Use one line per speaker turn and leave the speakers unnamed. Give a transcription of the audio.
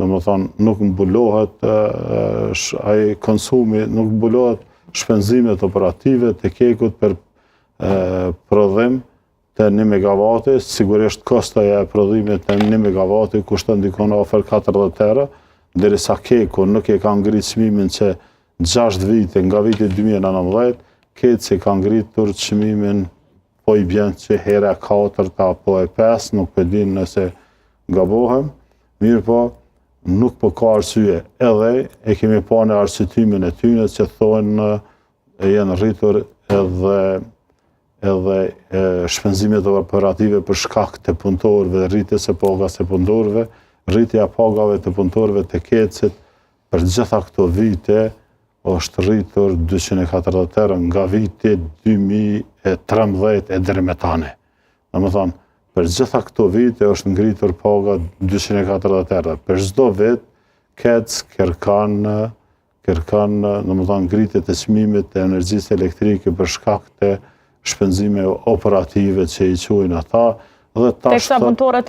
nuk mbulohet ai konsumi, nuk mbulohet shpenzimet operative të kekut për prodhim të 1 megavati, sigurisht kostoja e prodhimit të 1 megavati kushton dikon afër 40 euro, derisa keku nuk e ka ngrit çmimin që 6 vite, nga viti 2019, keci ka ngritur çmimin, po i bjen që hera 4 apo e 5, nuk po di nëse gabohem, mirë po, nuk po ka arsye. Edhe e kemi pa në arsyetimin e tyre që thonë janë rritur edhe shpenzimet operative për shkak të punëtorëve, rritjes së pagave të punëtorëve, rritja e pagave të punëtorëve të kecit për gjitha këto vite është rritur 240 euro nga viti 2013 e deri me tani. Domethënë, për gjitha këto vite është ngritur paga 240 euro. Për çdo vit kec kërkan domethënë ngritje të çmimit të energjisë elektrike për shkak të shpenzime operative që i quajnë ata dhe
teksa punëtorët